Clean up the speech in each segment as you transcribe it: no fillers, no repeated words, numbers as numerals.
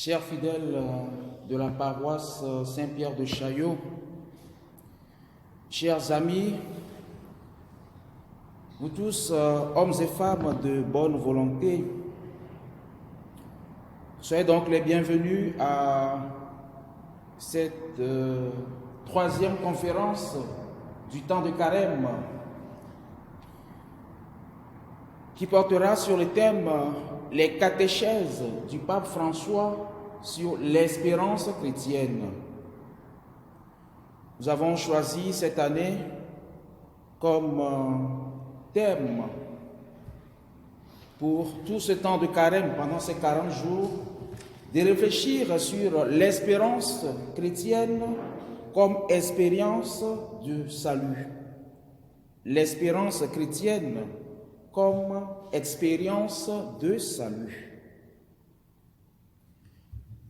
Chers fidèles de la paroisse Saint-Pierre de Chaillot, chers amis, vous tous, hommes et femmes de bonne volonté, soyez donc les bienvenus à cette troisième conférence du temps de carême qui portera sur le thème les catéchèses du pape François sur l'espérance chrétienne. Nous avons choisi cette année comme thème pour tout ce temps de carême, pendant ces 40 jours, de réfléchir sur l'espérance chrétienne comme expérience du salut. L'espérance chrétienne comme expérience de salut.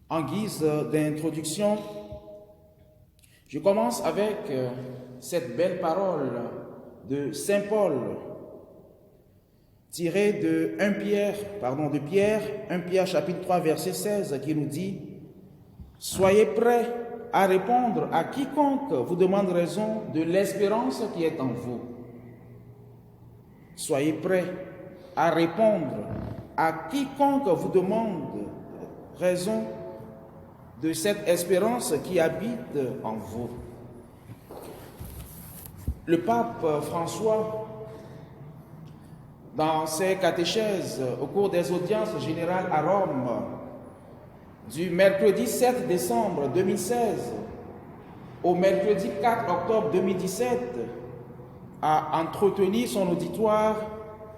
En guise d'introduction, je commence avec cette belle parole de Saint Paul, tirée de Pierre, 1 Pierre chapitre 3 verset 16, qui nous dit « Soyez prêts à répondre à quiconque vous demande raison de l'espérance qui est en vous. » Soyez prêts à répondre à quiconque vous demande raison de cette espérance qui habite en vous. Le pape François, dans ses catéchèses au cours des audiences générales à Rome, du mercredi 7 décembre 2016 au mercredi 4 octobre 2017, a entretenu son auditoire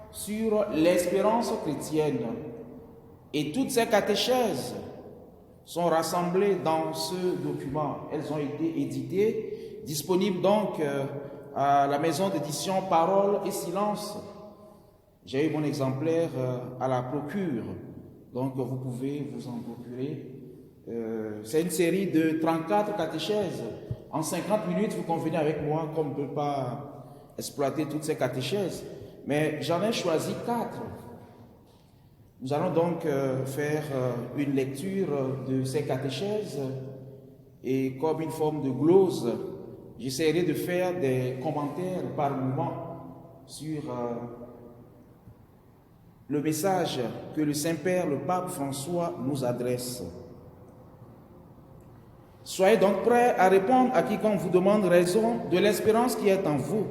sur l'espérance chrétienne. Et toutes ces catéchèses sont rassemblées dans ce document. Elles ont été éditées, disponibles donc à la maison d'édition Parole et Silence. J'ai eu mon exemplaire à la procure, donc vous pouvez vous en procurer. C'est une série de 34 catéchèses. En 50 minutes, vous convenez avec moi qu'on ne peut pas exploiter toutes ces catéchèses, mais j'en ai choisi 4. Nous allons donc faire une lecture de ces catéchèses et comme une forme de glose, j'essaierai de faire des commentaires par moment sur le message que le Saint-Père, le pape François, nous adresse. Soyez donc prêts à répondre à quiconque vous demande raison de l'espérance qui est en vous.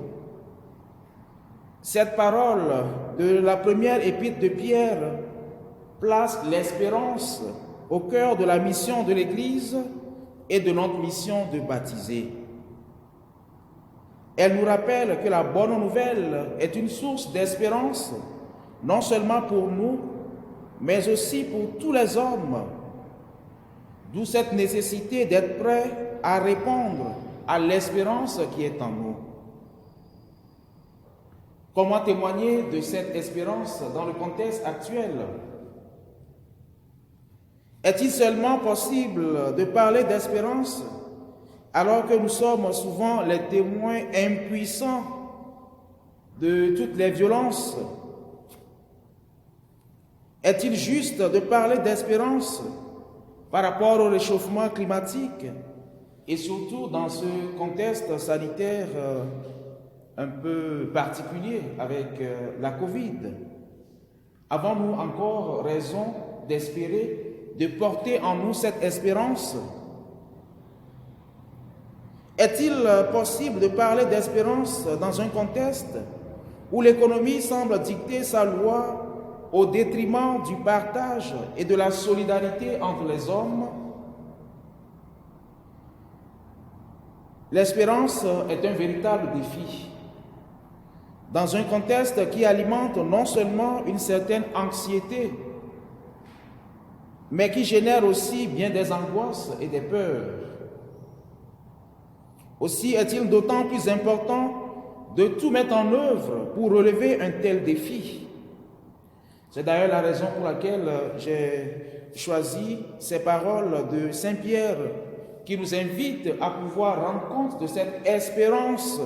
Cette parole de la première épître de Pierre place l'espérance au cœur de la mission de l'Église et de notre mission de baptiser. Elle nous rappelle que la bonne nouvelle est une source d'espérance, non seulement pour nous, mais aussi pour tous les hommes. D'où cette nécessité d'être prêt à répondre à l'espérance qui est en nous. Comment témoigner de cette espérance dans le contexte actuel? Est-il seulement possible de parler d'espérance alors que nous sommes souvent les témoins impuissants de toutes les violences? Est-il juste de parler d'espérance par rapport au réchauffement climatique et surtout dans ce contexte sanitaire un peu particulier avec la Covid? Avons-nous encore raison d'espérer, de porter en nous cette espérance? Est-il possible de parler d'espérance dans un contexte où l'économie semble dicter sa loi au détriment du partage et de la solidarité entre les hommes? L'espérance est un véritable défi. Dans un contexte qui alimente non seulement une certaine anxiété, mais qui génère aussi bien des angoisses et des peurs. Aussi est-il d'autant plus important de tout mettre en œuvre pour relever un tel défi. C'est d'ailleurs la raison pour laquelle j'ai choisi ces paroles de Saint Pierre qui nous invitent à pouvoir rendre compte de cette espérance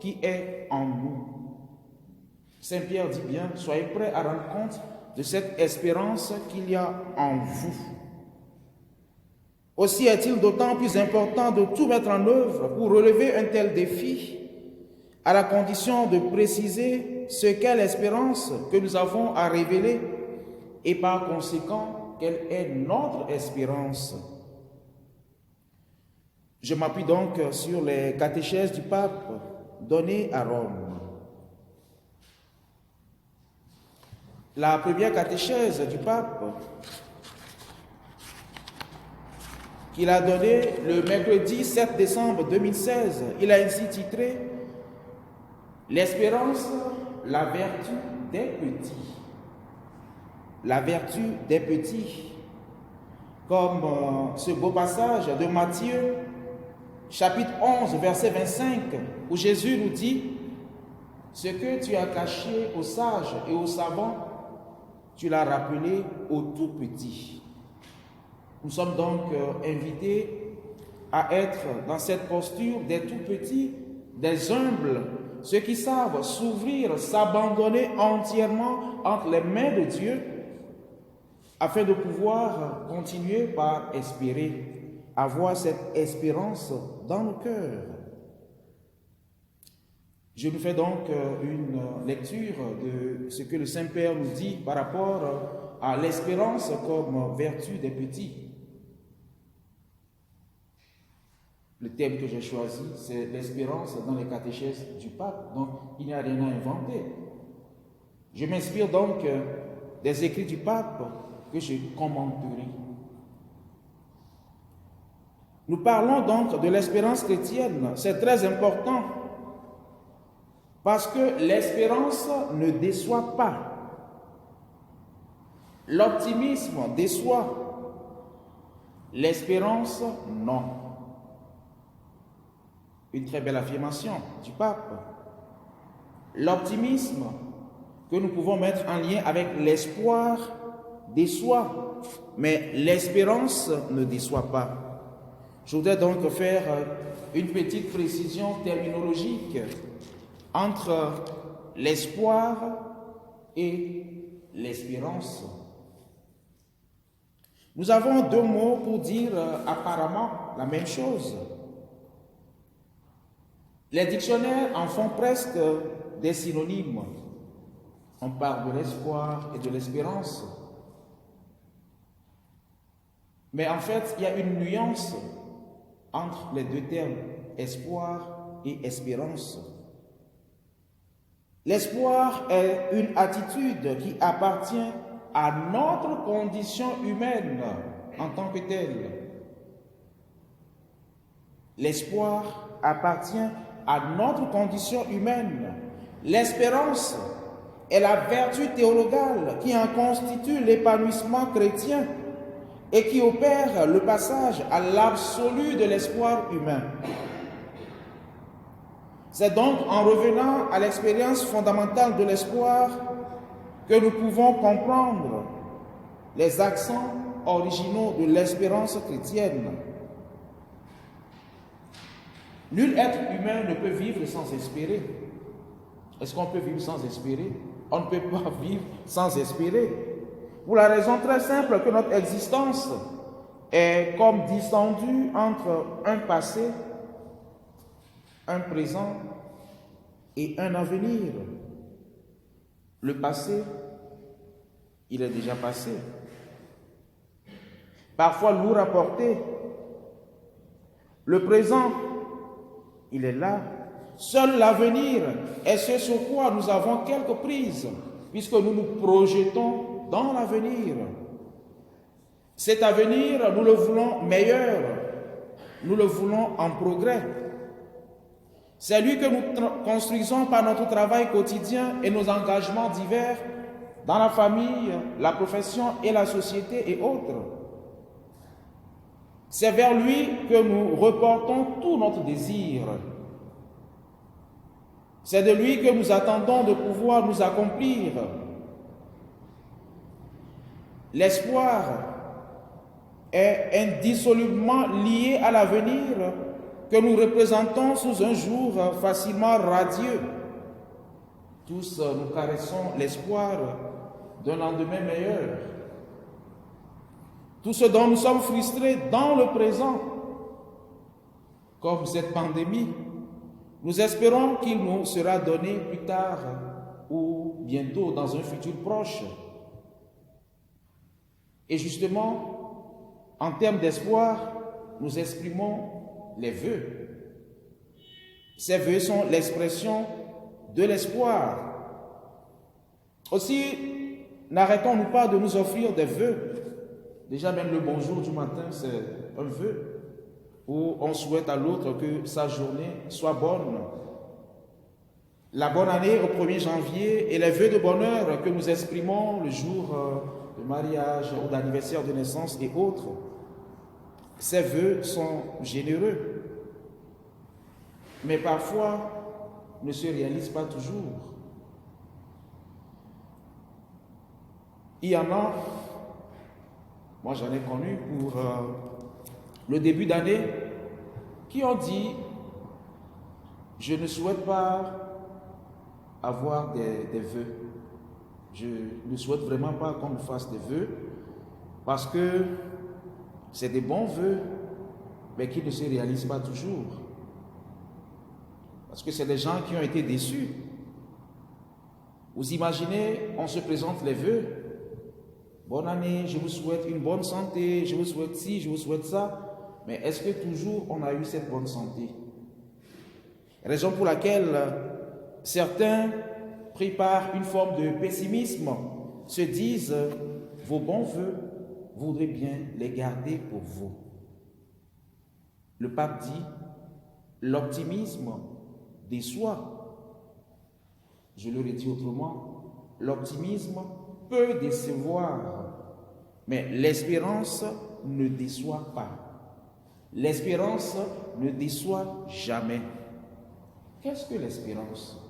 qui est en nous. Saint Pierre dit bien, soyez prêts à rendre compte de cette espérance qu'il y a en vous. Aussi est-il d'autant plus important de tout mettre en œuvre pour relever un tel défi, à la condition de préciser ce qu'est l'espérance que nous avons à révéler et par conséquent, quelle est notre espérance. Je m'appuie donc sur les catéchèses du pape données à Rome. La première catéchèse du pape qu'il a donnée le mercredi 7 décembre 2016, il a ainsi titré « L'espérance, la vertu des petits ». La vertu des petits, comme ce beau passage de Matthieu, chapitre 11, verset 25, où Jésus nous dit « Ce que tu as caché aux sages et aux savants, tu l'as rappelé aux tout petits. » Nous sommes donc invités à être dans cette posture des tout petits, des humbles, ceux qui savent s'ouvrir, s'abandonner entièrement entre les mains de Dieu, afin de pouvoir continuer par espérer, avoir cette espérance dans nos cœurs. Je nous fais donc une lecture de ce que le Saint-Père nous dit par rapport à l'espérance comme vertu des petits. Le thème que j'ai choisi, c'est l'espérance dans les catéchèses du pape, donc il n'y a rien à inventer. Je m'inspire donc des écrits du pape que je commenterai. Nous parlons donc de l'espérance chrétienne, c'est très important, parce que l'espérance ne déçoit pas. L'optimisme déçoit, l'espérance non. Une très belle affirmation du pape. L'optimisme que nous pouvons mettre en lien avec l'espoir déçoit, mais l'espérance ne déçoit pas. Je voudrais donc faire une petite précision terminologique entre l'espoir et l'espérance. Nous avons deux mots pour dire apparemment la même chose. Les dictionnaires en font presque des synonymes. On parle de l'espoir et de l'espérance. Mais en fait, il y a une nuance entre les deux termes, espoir et espérance. L'espoir est une attitude qui appartient à notre condition humaine en tant que telle. L'espoir appartient à notre condition humaine. L'espérance est la vertu théologale qui en constitue l'épanouissement chrétien et qui opère le passage à l'absolu de l'espoir humain. C'est donc en revenant à l'expérience fondamentale de l'espoir que nous pouvons comprendre les accents originaux de l'espérance chrétienne. Nul être humain ne peut vivre sans espérer. Est-ce qu'on peut vivre sans espérer? On ne peut pas vivre sans espérer. Pour la raison très simple que notre existence est comme distendue entre un passé, un présent et un avenir. Le passé, il est déjà passé. Parfois lourd à porter. Le présent, il est là. Seul l'avenir est ce sur quoi nous avons quelques prises, puisque nous nous projetons dans l'avenir. Cet avenir, nous le voulons meilleur, nous le voulons en progrès. C'est lui que nous construisons par notre travail quotidien et nos engagements divers dans la famille, la profession et la société et autres. C'est vers lui que nous reportons tout notre désir. C'est de lui que nous attendons de pouvoir nous accomplir. L'espoir est indissolublement lié à l'avenir que nous représentons sous un jour facilement radieux. Tous nous caressons l'espoir d'un lendemain meilleur. tout ce dont nous sommes frustrés dans le présent, comme cette pandémie, nous espérons qu'il nous sera donné plus tard ou bientôt dans un futur proche. Et justement, en termes d'espoir, nous exprimons les vœux. Ces vœux sont l'expression de l'espoir. Aussi, n'arrêtons-nous pas de nous offrir des vœux. Déjà même le bonjour du matin, c'est un vœu où on souhaite à l'autre que sa journée soit bonne. La bonne année au 1er janvier et les vœux de bonheur que nous exprimons le jour de mariage ou d'anniversaire de naissance et autres. Ces vœux sont généreux, mais parfois ne se réalisent pas toujours. Il y en a, moi j'en ai connu pour le début d'année, qui ont dit « Je ne souhaite pas avoir des vœux. Je ne souhaite vraiment pas qu'on me fasse des vœux parce que c'est des bons vœux, mais qui ne se réalisent pas toujours. Parce que c'est des gens qui ont été déçus. Vous imaginez, on se présente les vœux. Bonne année, je vous souhaite une bonne santé, je vous souhaite ci, je vous souhaite ça. Mais est-ce que toujours on a eu cette bonne santé? Raison pour laquelle certains, pris par une forme de pessimisme, se disent « Vos bons vœux, vous voudrez bien les garder pour vous. » Le pape dit « L'optimisme déçoit. » Je le redis autrement, l'optimisme peut décevoir, mais l'espérance ne déçoit pas. L'espérance ne déçoit jamais. Qu'est-ce que l'espérance?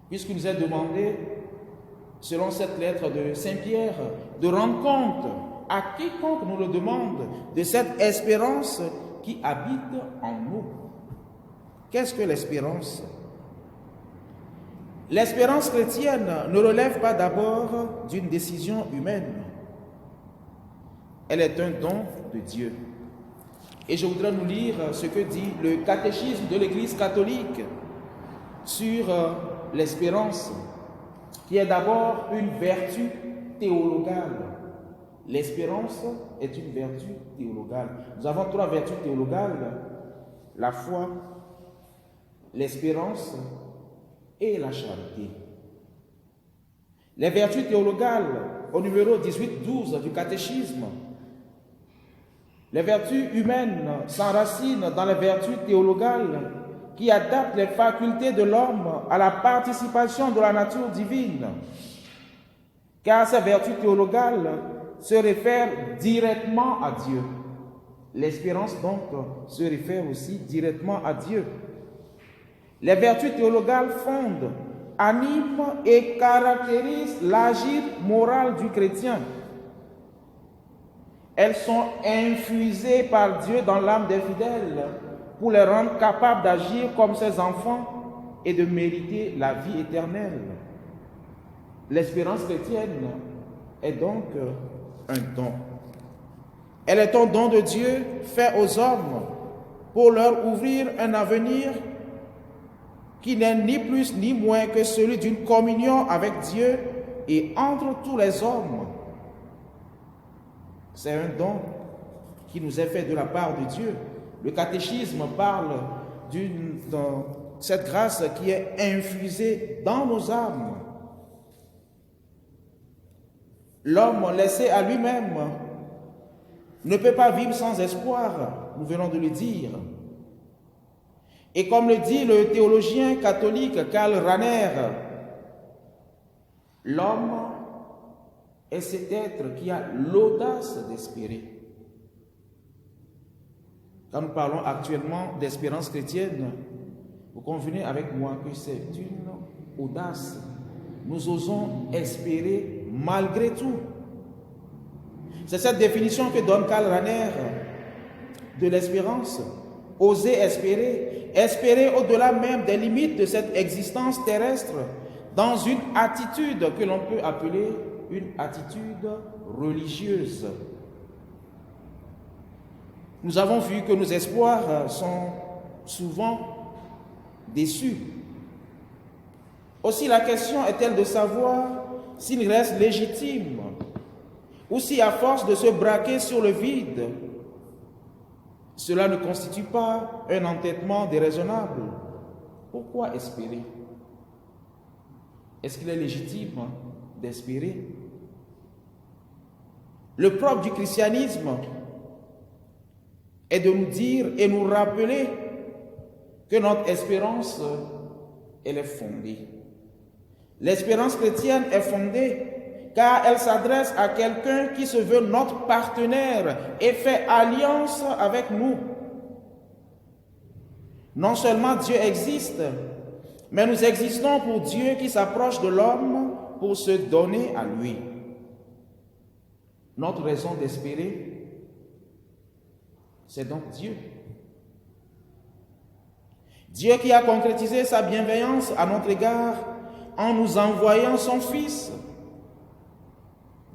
Puisqu'il nous est demandé, selon cette lettre de Saint-Pierre, de rendre compte à quiconque nous le demande de cette espérance qui habite en nous. Qu'est-ce que l'espérance? L'espérance chrétienne ne relève pas d'abord d'une décision humaine. Elle est un don de Dieu. Et je voudrais nous lire ce que dit le catéchisme de l'Église catholique sur l'espérance, qui est d'abord une vertu théologale. L'espérance est une vertu théologale. Nous avons 3 vertus théologales: la foi, l'espérance et la charité. Les vertus théologales, au numéro 18-12 du catéchisme, les vertus humaines s'enracinent dans les vertus théologales qui adaptent les facultés de l'homme à la participation de la nature divine. Car ces vertus théologales se réfèrent directement à Dieu. L'espérance donc se réfère aussi directement à Dieu. Les vertus théologales fondent, animent et caractérisent l'agir moral du chrétien. Elles sont infusées par Dieu dans l'âme des fidèles pour les rendre capables d'agir comme ses enfants et de mériter la vie éternelle. L'espérance chrétienne est donc un don. Elle est un don de Dieu fait aux hommes pour leur ouvrir un avenir qui n'est ni plus ni moins que celui d'une communion avec Dieu et entre tous les hommes. C'est un don qui nous est fait de la part de Dieu. Le catéchisme parle de cette grâce qui est infusée dans nos âmes. L'homme laissé à lui-même ne peut pas vivre sans espoir, nous venons de le dire. Et comme le dit le théologien catholique Karl Rahner, l'homme est cet être qui a l'audace d'espérer. Quand nous parlons actuellement d'espérance chrétienne, vous convenez avec moi que c'est une audace. Nous osons espérer malgré tout. C'est cette définition que donne Karl Rahner de l'espérance. Oser espérer, espérer au-delà même des limites de cette existence terrestre, dans une attitude que l'on peut appeler une attitude religieuse. nous avons vu que nos espoirs sont souvent déçus. Aussi, la question est-elle de savoir s'il reste légitime ou si, à force de se braquer sur le vide, cela ne constitue pas un entêtement déraisonnable. Pourquoi espérer? Est-ce qu'il est légitime d'espérer? Le propre du christianisme est de nous dire et nous rappeler que notre espérance, elle est fondée. L'espérance chrétienne est fondée car elle s'adresse à quelqu'un qui se veut notre partenaire et fait alliance avec nous. Non seulement Dieu existe, mais nous existons pour Dieu qui s'approche de l'homme pour se donner à lui. Notre raison d'espérer, c'est donc Dieu. Dieu qui a concrétisé sa bienveillance à notre égard en nous envoyant son Fils.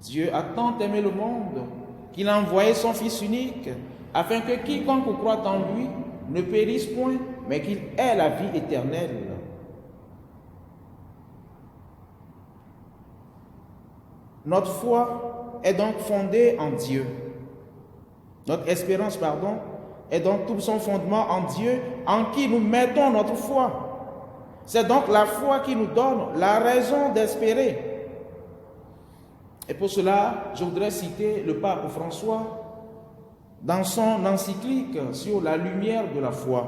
Dieu a tant aimé le monde qu'il a envoyé son Fils unique afin que quiconque croit en lui ne périsse point, mais qu'il ait la vie éternelle. Notre foi est donc fondée en Dieu. Notre espérance, est donc tout son fondement en Dieu, en qui nous mettons notre foi. C'est donc la foi qui nous donne la raison d'espérer. Et pour cela, je voudrais citer le pape François dans son encyclique sur la lumière de la foi,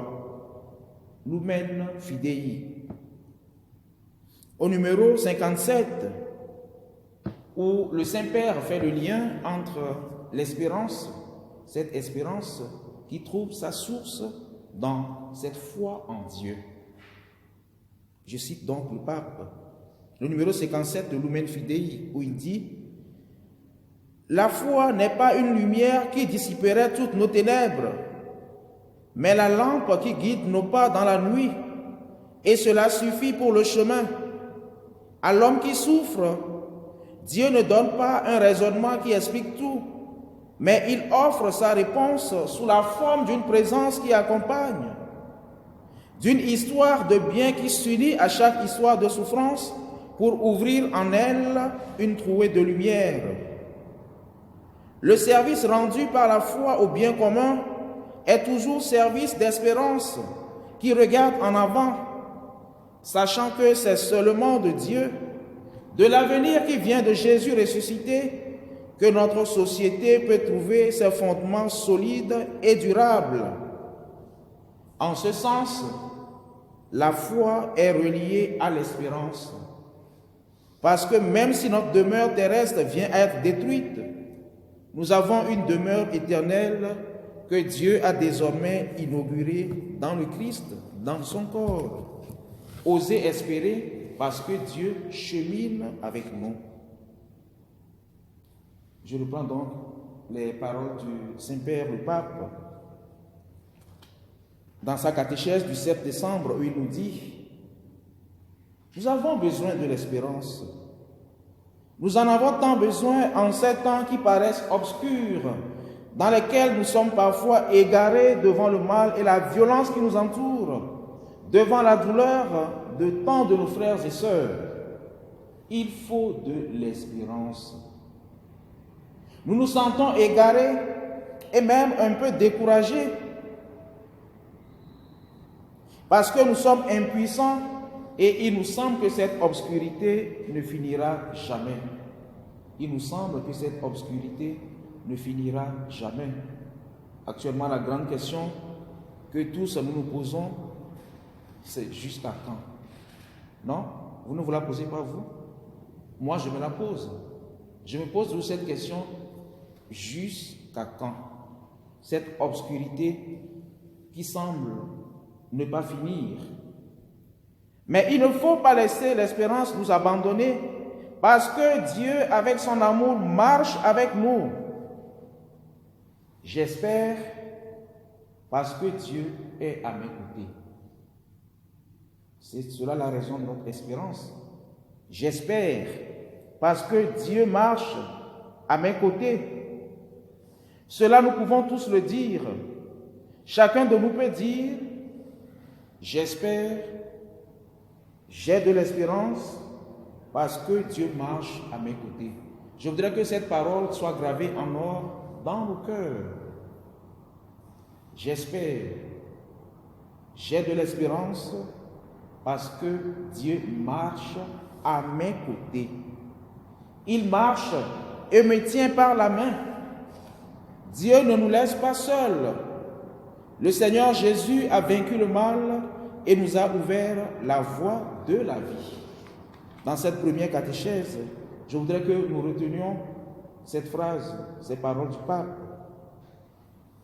Lumen Fidei, au numéro 57, où le Saint-Père fait le lien entre l'espérance, cette espérance qui trouve sa source dans cette foi en Dieu. Je cite donc le pape, le numéro 57 de Lumen Fidei, où il dit: la foi n'est pas une lumière qui dissiperait toutes nos ténèbres, mais la lampe qui guide nos pas dans la nuit, et cela suffit pour le chemin. À l'homme qui souffre, Dieu ne donne pas un raisonnement qui explique tout, mais il offre sa réponse sous la forme d'une présence qui accompagne, d'une histoire de bien qui s'unit à chaque histoire de souffrance pour ouvrir en elle une trouée de lumière. Le service rendu par la foi au bien commun est toujours service d'espérance qui regarde en avant, sachant que c'est seulement de Dieu, de l'avenir qui vient de Jésus ressuscité, que notre société peut trouver ses fondements solides et durables. En ce sens, la foi est reliée à l'espérance, parce que même si notre demeure terrestre vient à être détruite, nous avons une demeure éternelle que Dieu a désormais inaugurée dans le Christ, dans son corps. Osez espérer parce que Dieu chemine avec nous. Je reprends donc les paroles du Saint-Père, le Pape, dans sa catéchèse du 7 décembre, où il nous dit: nous avons besoin de l'espérance. Nous en avons tant besoin en ces temps qui paraissent obscurs, dans lesquels nous sommes parfois égarés devant le mal et la violence qui nous entoure, devant la douleur de tant de nos frères et sœurs. Il faut de l'espérance. Nous nous sentons égarés et même un peu découragés parce que nous sommes impuissants et il nous semble que cette obscurité ne finira jamais. Il nous semble que cette obscurité ne finira jamais. Actuellement, la grande question que tous nous nous posons, c'est jusqu'à quand? Non? Vous ne vous la posez pas, vous? Moi, je me la pose. Je me pose cette question: jusqu'à quand? Cette obscurité qui semble ne pas finir. Mais il ne faut pas laisser l'espérance nous abandonner, parce que Dieu, avec son amour, marche avec nous. J'espère parce que Dieu est à mes côtés. C'est cela la raison de notre espérance. J'espère parce que Dieu marche à mes côtés. Cela nous pouvons tous le dire Chacun de nous peut dire, j'espère, j'ai de l'espérance parce que Dieu marche à mes côtés. Je voudrais que cette parole soit gravée en or dans nos cœurs. J'espère, j'ai de l'espérance parce que Dieu marche à mes côtés. Il marche et me tient par la main. Dieu ne nous laisse pas seuls. Le Seigneur Jésus a vaincu le mal et nous a ouvert la voie de la vie. Dans cette première catéchèse, je voudrais que nous retenions cette phrase, ces paroles du pape.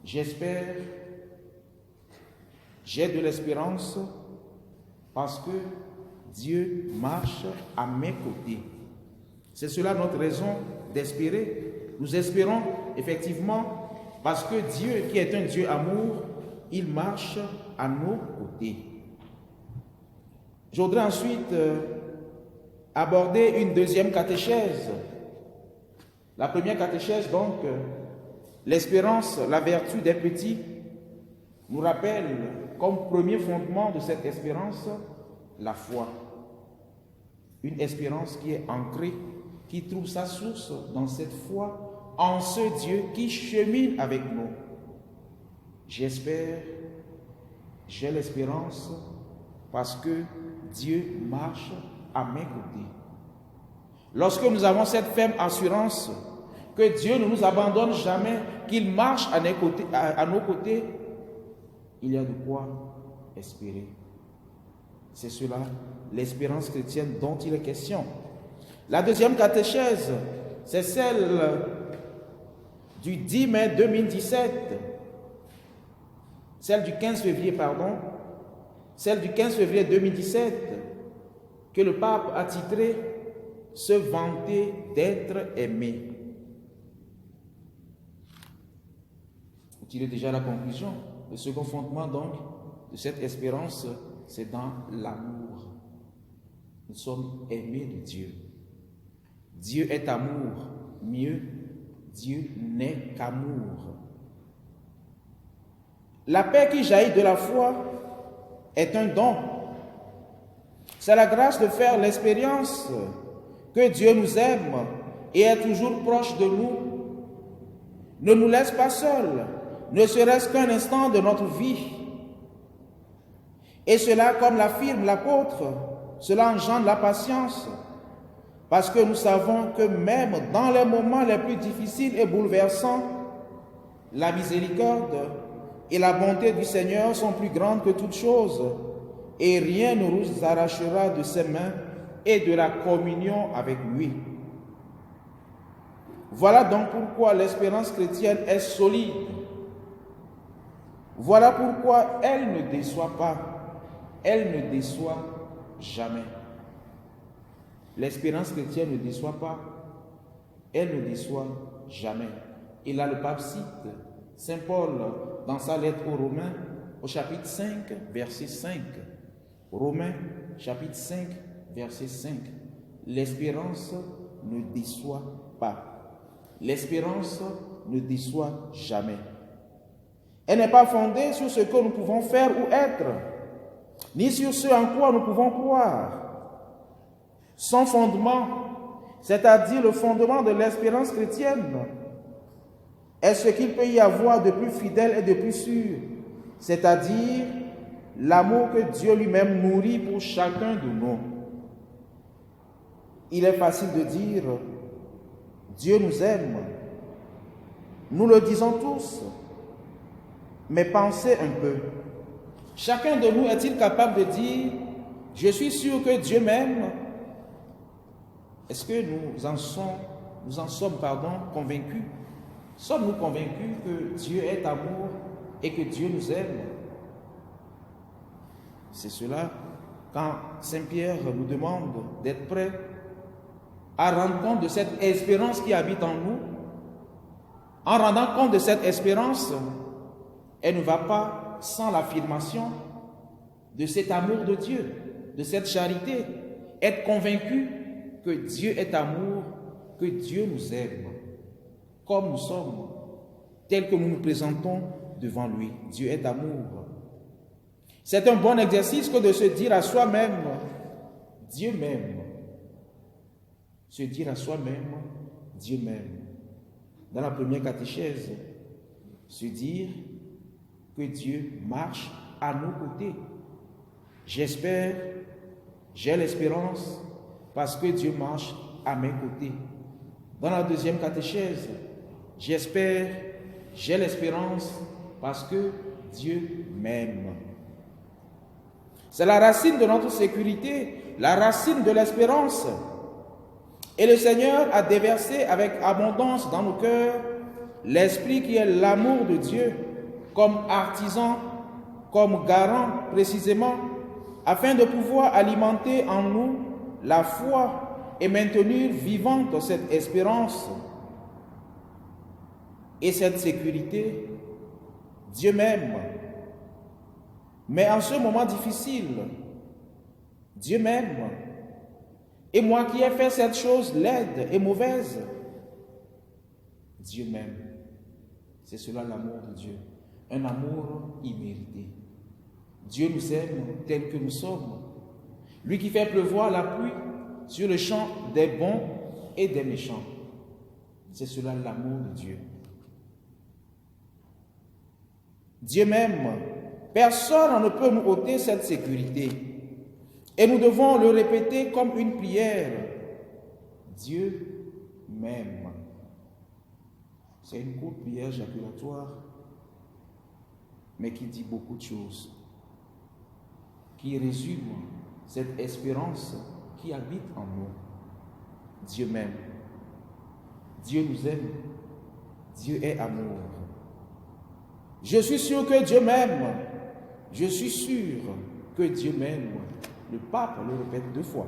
J'espère, j'ai de l'espérance parce que Dieu marche à mes côtés. C'est cela notre raison d'espérer. Nous espérons effectivement parce que Dieu, qui est un Dieu amour, il marche à nos côtés. Je voudrais ensuite aborder une deuxième catéchèse. La première catéchèse, donc, l'espérance, la vertu des petits, nous rappelle comme premier fondement de cette espérance la foi. Une espérance qui est ancrée, qui trouve sa source dans cette foi en ce Dieu qui chemine avec nous. J'espère, j'ai l'espérance parce que Dieu marche à mes côtés. Lorsque nous avons cette ferme assurance que Dieu ne nous abandonne jamais, qu'il marche à nos côtés, il y a de quoi espérer. C'est cela, l'espérance chrétienne dont il est question. La deuxième catéchèse, c'est celle du 10 mai 2017, celle du 15 février, celle du 15 février 2017, que le pape a titré « Se vanter d'être aimé ». Vous tirez déjà la conclusion. Le second fondement, donc, de cette espérance, c'est dans l'amour. Nous sommes aimés de Dieu. Dieu est amour. Mieux, Dieu n'est qu'amour. La paix qui jaillit de la foi est un don. C'est la grâce de faire l'expérience que Dieu nous aime et est toujours proche de nous. Ne nous laisse pas seuls, ne serait-ce qu'un instant de notre vie. Et cela, comme l'affirme l'apôtre, cela engendre la patience, parce que nous savons que même dans les moments les plus difficiles et bouleversants, la miséricorde et la bonté du Seigneur sont plus grandes que toutes choses, et rien ne nous arrachera de ses mains et de la communion avec lui. Voilà donc pourquoi l'espérance chrétienne est solide. Voilà pourquoi elle ne déçoit pas. Elle ne déçoit jamais. L'espérance chrétienne ne déçoit pas. Elle ne déçoit jamais. Et là, le pape cite Saint Paul dans sa lettre aux Romains, au chapitre 5, verset 5. Romains, chapitre 5, verset 5. L'espérance ne déçoit pas. L'espérance ne déçoit jamais. Elle n'est pas fondée sur ce que nous pouvons faire ou être, ni sur ce en quoi nous pouvons croire. Son fondement, c'est-à-dire le fondement de l'espérance chrétienne, est ce qu'il peut y avoir de plus fidèle et de plus sûr, c'est-à-dire l'amour que Dieu lui-même nourrit pour chacun de nous. Il est facile de dire « Dieu nous aime ». Nous le disons tous, mais pensez un peu. Chacun de nous est-il capable de dire « Je suis sûr que Dieu m'aime ». Est-ce que nous en sommes convaincus? Sommes-nous convaincus que Dieu est amour et que Dieu nous aime? C'est cela quand Saint Pierre nous demande d'être prêts à rendre compte de cette espérance qui habite en nous. En rendant compte de cette espérance, elle ne va pas sans l'affirmation de cet amour de Dieu, de cette charité. Être convaincu que Dieu est amour, que Dieu nous aime, comme nous sommes, tels que nous nous présentons devant lui. Dieu est amour. C'est un bon exercice que de se dire à soi-même, Dieu m'aime. Se dire à soi-même, Dieu m'aime. Dans la première catéchèse, se dire que Dieu marche à nos côtés. J'espère, j'ai l'espérance parce que Dieu marche à mes côtés. Dans la deuxième catéchèse, j'espère, j'ai l'espérance parce que Dieu m'aime. C'est la racine de notre sécurité, la racine de l'espérance. Et le Seigneur a déversé avec abondance dans nos cœurs l'Esprit qui est l'amour de Dieu comme artisan, comme garant précisément, afin de pouvoir alimenter en nous la foi et maintenir vivante cette espérance et cette sécurité. Dieu m'aime. Mais en ce moment difficile, Dieu m'aime. Et moi qui ai fait cette chose laide et mauvaise, Dieu m'aime. C'est cela l'amour de Dieu. Un amour immérité. Dieu nous aime tels que nous sommes. Lui qui fait pleuvoir la pluie sur le champ des bons et des méchants. C'est cela l'amour de Dieu. Dieu m'aime. Personne ne peut nous ôter cette sécurité. Et nous devons le répéter comme une prière. Dieu m'aime. C'est une courte prière jaculatoire, mais qui dit beaucoup de choses, qui résume cette espérance qui habite en nous. Dieu m'aime. Dieu nous aime. Dieu est amour. Je suis sûr que Dieu m'aime. Je suis sûr que Dieu m'aime. Le pape le répète 2 fois.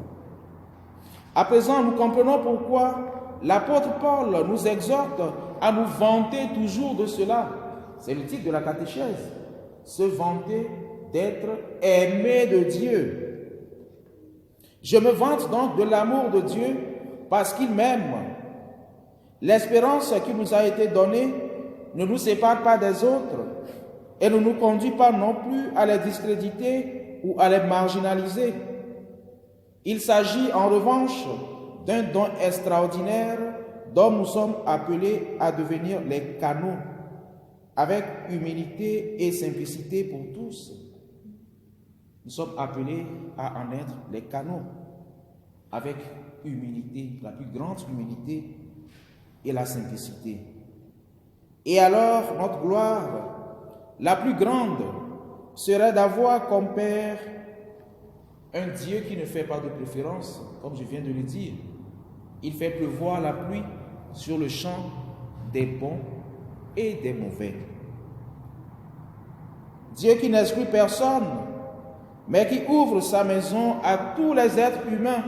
À présent, nous comprenons pourquoi l'apôtre Paul nous exhorte à nous vanter toujours de cela. C'est le titre de la catéchèse. Se vanter d'être aimé de Dieu. Je me vante donc de l'amour de Dieu parce qu'il m'aime. L'espérance qui nous a été donnée ne nous sépare pas des autres et ne nous conduit pas non plus à les discréditer ou à les marginaliser. Il s'agit en revanche d'un don extraordinaire dont nous sommes appelés à devenir les canaux, avec humilité et simplicité pour tous. Nous sommes appelés à en être les canaux, avec humilité, la plus grande humilité et la simplicité. Et alors, notre gloire, la plus grande, serait d'avoir comme Père un Dieu qui ne fait pas de préférence, comme je viens de le dire. Il fait pleuvoir la pluie sur le champ des bons et des mauvais. Dieu qui n'exclut personne, mais qui ouvre sa maison à tous les êtres humains,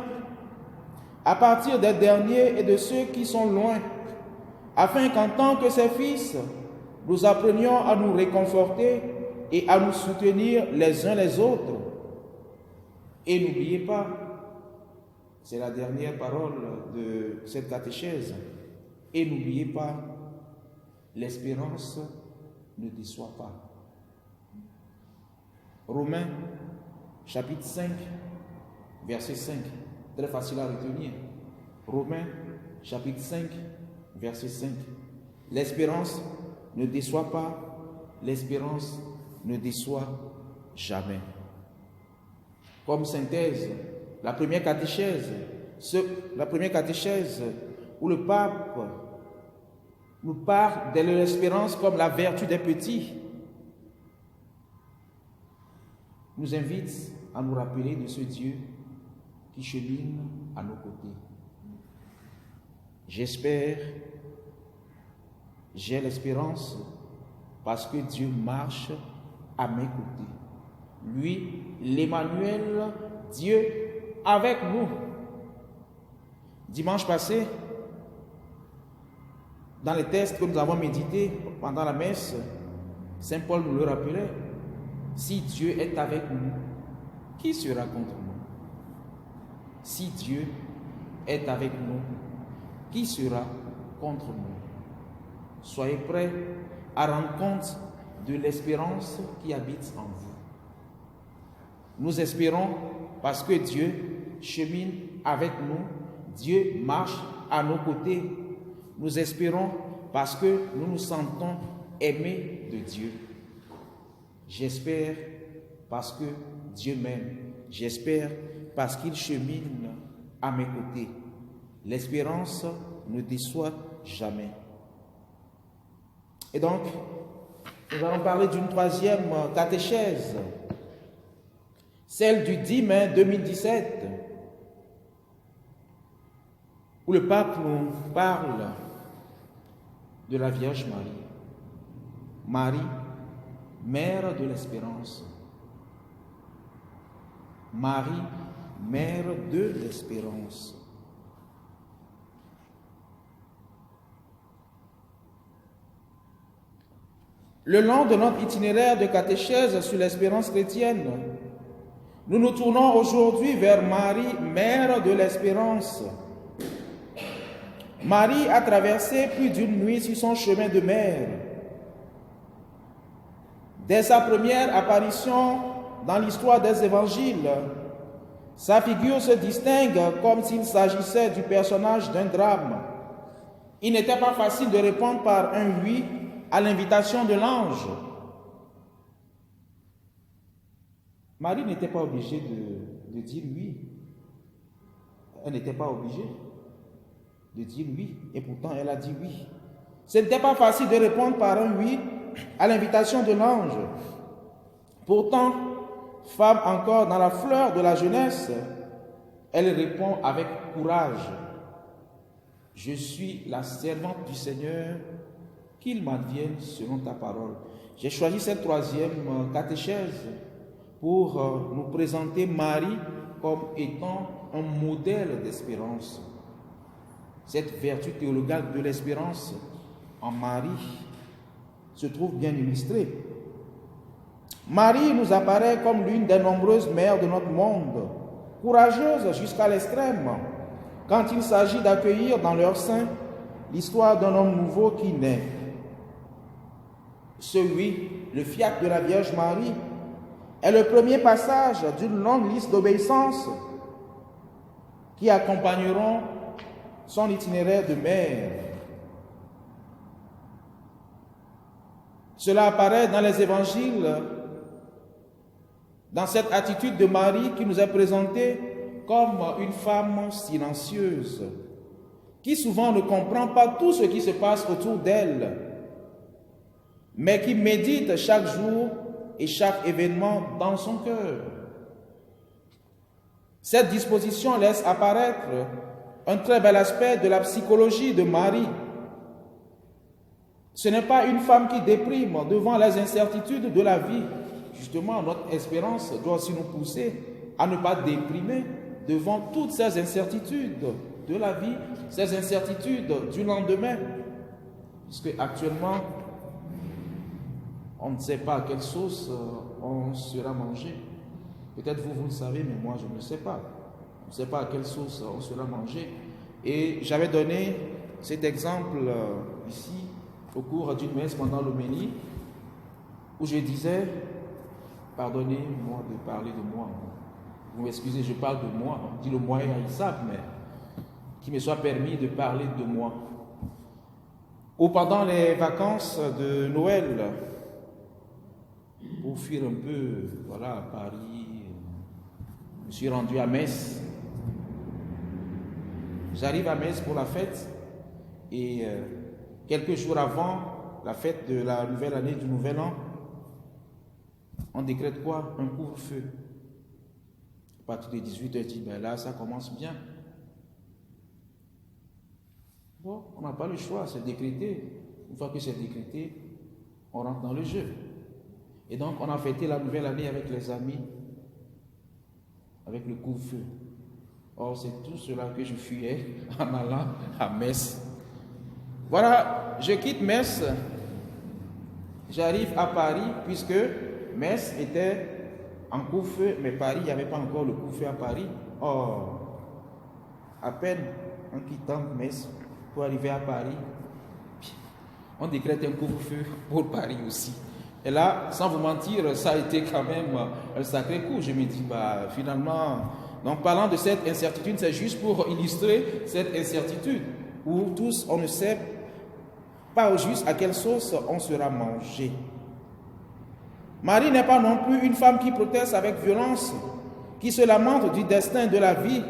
à partir des derniers et de ceux qui sont loin, afin qu'en tant que ses fils, nous apprenions à nous réconforter et à nous soutenir les uns les autres. Et n'oubliez pas, c'est la dernière parole de cette catéchèse, et n'oubliez pas, l'espérance ne déçoit pas. Romains, chapitre 5, verset 5, très facile à retenir. Romains, chapitre 5, verset 5. L'espérance ne déçoit pas, l'espérance ne déçoit jamais. Comme synthèse, la première catéchèse où le pape nous parle de l'espérance comme la vertu des petits, nous invite à nous rappeler de ce Dieu qui chemine à nos côtés. J'espère, j'ai l'espérance parce que Dieu marche à mes côtés. Lui, l'Emmanuel, Dieu avec nous. Dimanche passé, dans les textes que nous avons médités pendant la messe, Saint Paul nous le rappelait. Si Dieu est avec nous, qui sera contre nous? Si Dieu est avec nous, qui sera contre nous? Soyez prêts à rendre compte de l'espérance qui habite en vous. Nous espérons parce que Dieu chemine avec nous, Dieu marche à nos côtés. Nous espérons parce que nous nous sentons aimés de Dieu. J'espère parce que Dieu m'aime. J'espère parce qu'il chemine à mes côtés. L'espérance ne déçoit jamais. Et donc, nous allons parler d'une troisième catéchèse, celle du 10 mai 2017, où le pape nous parle de la Vierge Marie. Marie, mère de l'espérance. Marie, mère de l'espérance. Le long de notre itinéraire de catéchèse sur l'espérance chrétienne, nous nous tournons aujourd'hui vers Marie, mère de l'espérance. Marie a traversé plus d'une nuit sur son chemin de mer. Dès sa première apparition dans l'histoire des évangiles, sa figure se distingue comme s'il s'agissait du personnage d'un drame. Il n'était pas facile de répondre par un oui à l'invitation de l'ange. Marie n'était pas obligée de dire oui. Elle n'était pas obligée de dire oui, et pourtant elle a dit oui. Ce n'était pas facile de répondre par un oui à l'invitation de l'ange. Pourtant, femme encore dans la fleur de la jeunesse, elle répond avec courage. Je suis la servante du Seigneur, qu'il m'advienne selon ta parole. J'ai choisi cette troisième catéchèse pour nous présenter Marie comme étant un modèle d'espérance. Cette vertu théologale de l'espérance en Marie se trouve bien illustrée. Marie nous apparaît comme l'une des nombreuses mères de notre monde, courageuse jusqu'à l'extrême, quand il s'agit d'accueillir dans leur sein l'histoire d'un homme nouveau qui naît. Celui, le fiat de la Vierge Marie, est le premier passage d'une longue liste d'obéissances qui accompagneront son itinéraire de mère. Cela apparaît dans les évangiles, dans cette attitude de Marie qui nous est présentée comme une femme silencieuse, qui souvent ne comprend pas tout ce qui se passe autour d'elle, mais qui médite chaque jour et chaque événement dans son cœur. Cette disposition laisse apparaître un très bel aspect de la psychologie de Marie. Ce n'est pas une femme qui déprime devant les incertitudes de la vie. Justement, notre espérance doit aussi nous pousser à ne pas déprimer devant toutes ces incertitudes de la vie, ces incertitudes du lendemain. Parce qu'actuellement, on ne sait pas à quelle sauce on sera mangé. Peut-être vous le savez, mais moi je ne le sais pas. On ne sait pas à quelle sauce on sera mangé. Et j'avais donné cet exemple ici au cours d'une messe pendant l'homélie où je disais, pardonnez-moi de parler de moi. Vous m'excusez, je parle de moi. On dit le moyen à Isaac, mais qu'il me soit permis de parler de moi. Ou pendant les vacances de Noël, pour fuir un peu, voilà, à Paris, je me suis rendu à Metz. J'arrive à Metz pour la fête et quelques jours avant la fête de la nouvelle année, du nouvel an, on décrète quoi? Un couvre-feu. À partir de 18h, dit, ben là, ça commence bien. Bon, on n'a pas le choix, c'est décrété. Une fois que c'est décrété, on rentre dans le jeu. Et donc, on a fêté la nouvelle année avec les amis, avec le couvre-feu. Or, c'est tout cela que je fuyais en allant à Metz. Voilà, je quitte Metz, j'arrive à Paris, puisque Metz était en couvre-feu, mais Paris, il n'y avait pas encore le couvre-feu à Paris. Or, à peine en quittant Metz pour arriver à Paris, on décrète un couvre-feu pour Paris aussi. Et là, sans vous mentir, ça a été quand même un sacré coup. Je me dis, finalement, donc parlant de cette incertitude, c'est juste pour illustrer cette incertitude où tous, on ne sait pas au juste à quelle sauce on sera mangé. Marie n'est pas non plus une femme qui proteste avec violence, qui se lamente du destin de la vie,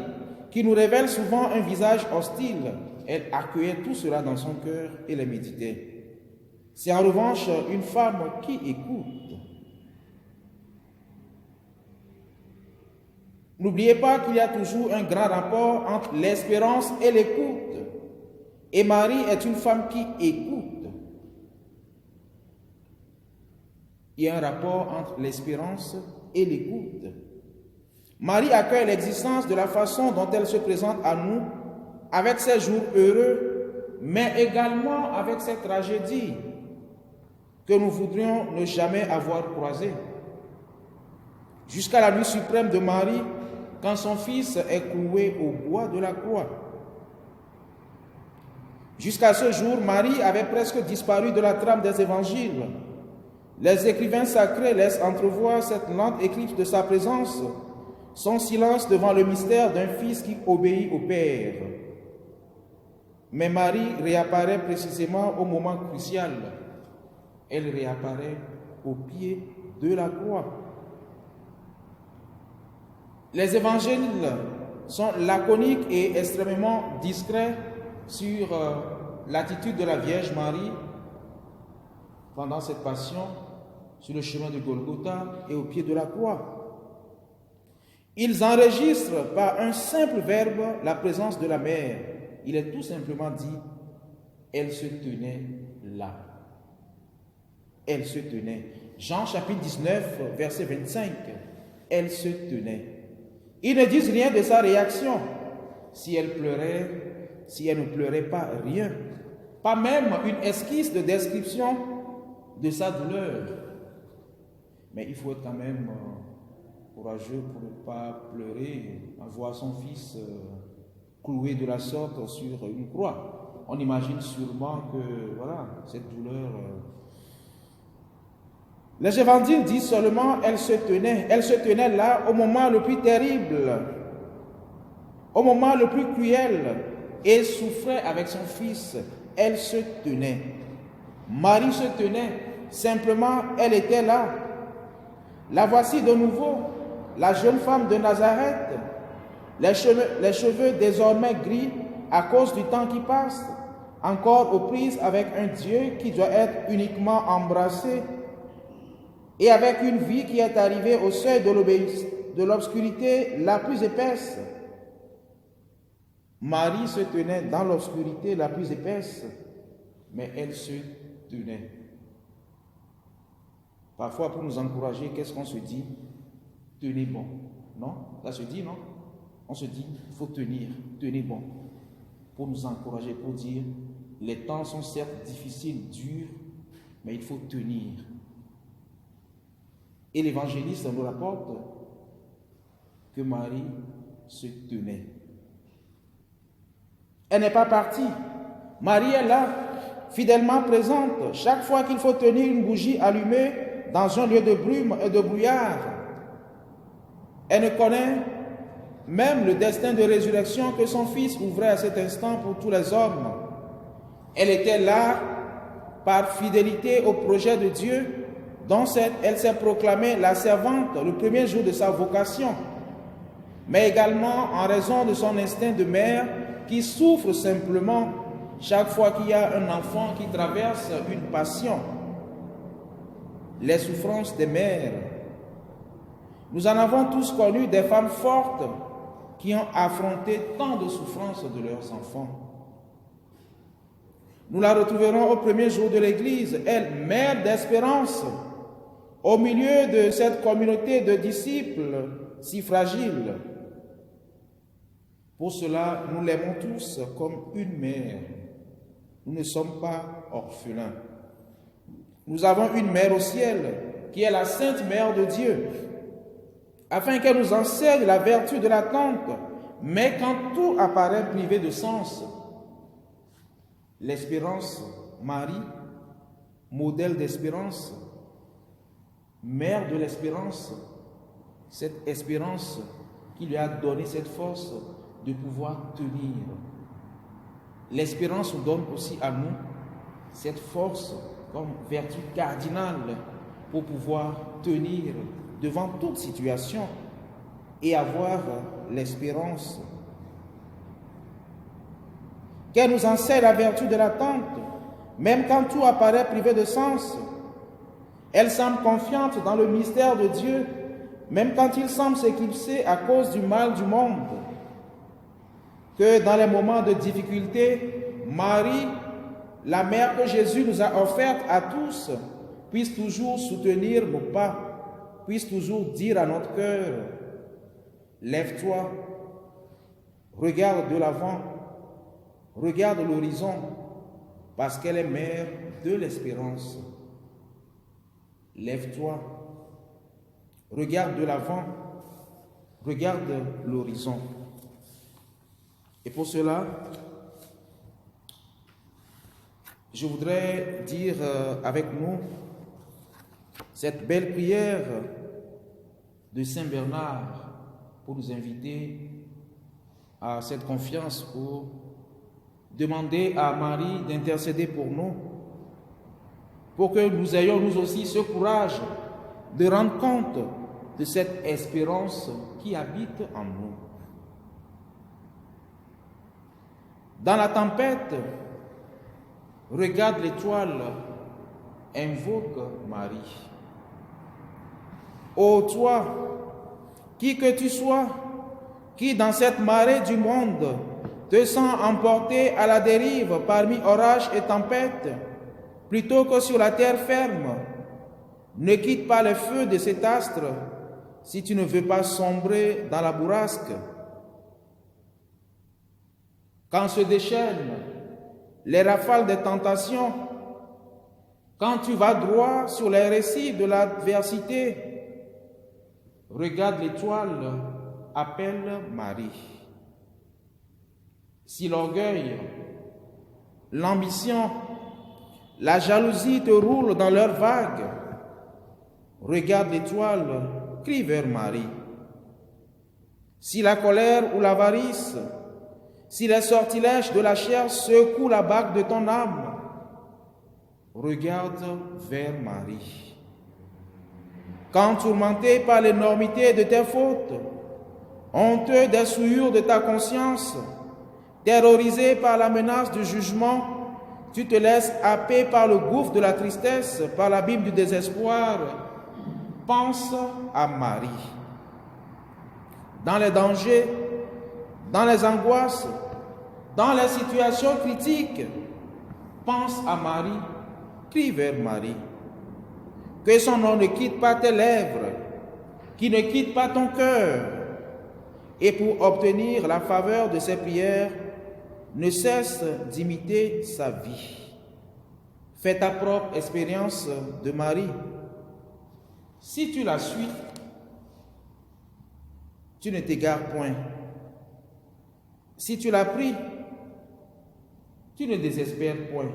qui nous révèle souvent un visage hostile. Elle accueillait tout cela dans son cœur et les méditait. C'est en revanche une femme qui écoute. N'oubliez pas qu'il y a toujours un grand rapport entre l'espérance et l'écoute. Et Marie est une femme qui écoute. Il y a un rapport entre l'espérance et l'écoute. Marie accueille l'existence de la façon dont elle se présente à nous, avec ses jours heureux, mais également avec ses tragédies que nous voudrions ne jamais avoir croisées. Jusqu'à la nuit suprême de Marie, quand son fils est cloué au bois de la croix. Jusqu'à ce jour, Marie avait presque disparu de la trame des évangiles. Les écrivains sacrés laissent entrevoir cette lente éclipse de sa présence, son silence devant le mystère d'un fils qui obéit au Père. Mais Marie réapparaît précisément au moment crucial. Elle réapparaît au pied de la croix. Les évangiles sont laconiques et extrêmement discrets sur l'attitude de la Vierge Marie pendant cette passion sur le chemin de Golgotha et au pied de la croix. Ils enregistrent par un simple verbe la présence de la mère. Il est tout simplement dit, elle se tenait là. Elle se tenait. Jean chapitre 19, verset 25. Elle se tenait. Ils ne disent rien de sa réaction. Si elle pleurait, si elle ne pleurait pas, rien. Pas même une esquisse de description de sa douleur. Mais il faut être quand même courageux pour ne pas pleurer en voyant son fils cloué de la sorte sur une croix. On imagine sûrement que, voilà, cette douleur... Les évangiles disent seulement elle se tenait là au moment le plus terrible, au moment le plus cruel, et souffrait avec son fils. Elle se tenait. Marie se tenait, simplement elle était là. La voici de nouveau, la jeune femme de Nazareth, les cheveux désormais gris à cause du temps qui passe, encore aux prises avec un Dieu qui doit être uniquement embrassé, et avec une vie qui est arrivée au seuil de l'obscurité la plus épaisse. Marie se tenait dans l'obscurité la plus épaisse, mais elle se tenait. Parfois, pour nous encourager, qu'est-ce qu'on se dit? Tenez bon. Non? Ça se dit, non? On se dit, il faut tenir, tenez bon. Pour nous encourager, pour dire, les temps sont certes difficiles, durs, mais il faut tenir. Et l'évangéliste nous rapporte que Marie se tenait. Elle n'est pas partie. Marie est là, fidèlement présente, chaque fois qu'il faut tenir une bougie allumée dans un lieu de brume et de brouillard. Elle ne connaît même le destin de résurrection que son Fils ouvrait à cet instant pour tous les hommes. Elle était là par fidélité au projet de Dieu, dont elle s'est proclamée la servante le premier jour de sa vocation, mais également en raison de son instinct de mère qui souffre simplement chaque fois qu'il y a un enfant qui traverse une passion. Les souffrances des mères. Nous en avons tous connu des femmes fortes qui ont affronté tant de souffrances de leurs enfants. Nous la retrouverons au premier jour de l'Église, elle, mère d'espérance, au milieu de cette communauté de disciples si fragile. Pour cela, nous l'aimons tous comme une mère. Nous ne sommes pas orphelins. Nous avons une mère au ciel, qui est la Sainte Mère de Dieu, afin qu'elle nous enseigne la vertu de l'attente, mais quand tout apparaît privé de sens, l'espérance, Marie, modèle d'espérance, mère de l'espérance, cette espérance qui lui a donné cette force de pouvoir tenir. L'espérance nous donne aussi à nous cette force comme vertu cardinale pour pouvoir tenir devant toute situation et avoir l'espérance. Qu'elle nous enseigne la vertu de l'attente, même quand tout apparaît privé de sens. Elle semble confiante dans le mystère de Dieu, même quand il semble s'éclipser à cause du mal du monde. Que dans les moments de difficulté, Marie, la mère que Jésus nous a offerte à tous, puisse toujours soutenir nos pas, puisse toujours dire à notre cœur, lève-toi, regarde de l'avant, regarde l'horizon, parce qu'elle est mère de l'espérance. Lève-toi, regarde de l'avant, regarde l'horizon. Et pour cela, je voudrais dire avec nous cette belle prière de Saint Bernard pour nous inviter à cette confiance, pour demander à Marie d'intercéder pour nous, pour que nous ayons nous aussi ce courage de rendre compte de cette espérance qui habite en nous. Dans la tempête, regarde l'étoile, invoque Marie. Ô toi, qui que tu sois, qui dans cette marée du monde te sens emporté à la dérive parmi orages et tempêtes, plutôt que sur la terre ferme, ne quitte pas le feu de cet astre si tu ne veux pas sombrer dans la bourrasque. Quand se déchaînent les rafales des tentations, quand tu vas droit sur les récifs de l'adversité, regarde l'étoile, appelle Marie. Si l'orgueil, l'ambition, la jalousie te roulent dans leurs vagues, regarde l'étoile, crie vers Marie. Si la colère ou l'avarice, si les sortilèges de la chair secouent la bague de ton âme, regarde vers Marie. Quand tourmenté par l'énormité de tes fautes, honteux des souillures de ta conscience, terrorisé par la menace du jugement, tu te laisses happer par le gouffre de la tristesse, par l'abîme du désespoir, pense à Marie. Dans les dangers, dans les angoisses, dans les situations critiques, pense à Marie, crie vers Marie. Que son nom ne quitte pas tes lèvres, qu'il ne quitte pas ton cœur. Et pour obtenir la faveur de ses prières, ne cesse d'imiter sa vie. Fais ta propre expérience de Marie. Si tu la suis, tu ne t'égares point. Si tu la pries, tu ne désespères point.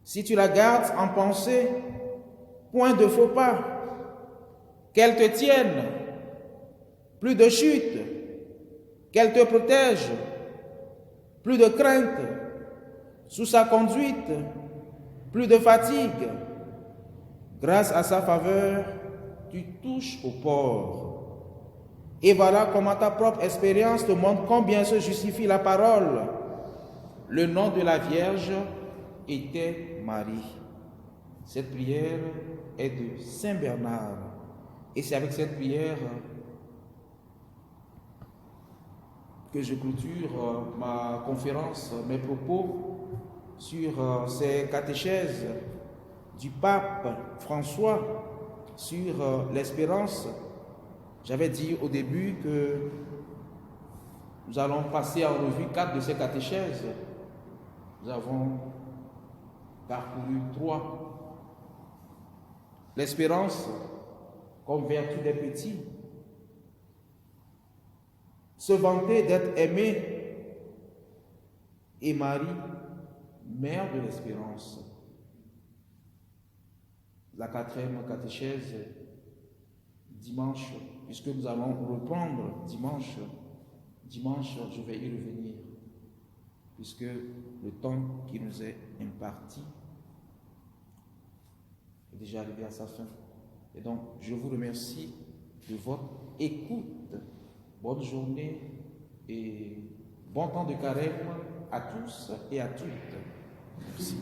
Si tu la gardes en pensée, point de faux pas. Qu'elle te tienne, plus de chute, qu'elle te protège, plus de crainte, sous sa conduite, plus de fatigue. Grâce à sa faveur, tu touches au port. Et voilà comment ta propre expérience te montre combien se justifie la parole. Le nom de la Vierge était Marie. Cette prière est de Saint Bernard. Et c'est avec cette prière que je clôture ma conférence, mes propos sur ces catéchèses du pape François sur l'espérance. J'avais dit au début que nous allons passer en revue 4 de ces catéchèses. Nous avons parcouru 3. L'espérance comme vertu des petits. Se vanter d'être aimé. Et Marie, mère de l'espérance. la 4e catéchèse dimanche, puisque nous allons reprendre dimanche. Dimanche, je vais y revenir, puisque le temps qui nous est imparti est déjà arrivé à sa fin. Et donc, je vous remercie de votre écoute. Bonne journée et bon temps de carême à tous et à toutes. Merci.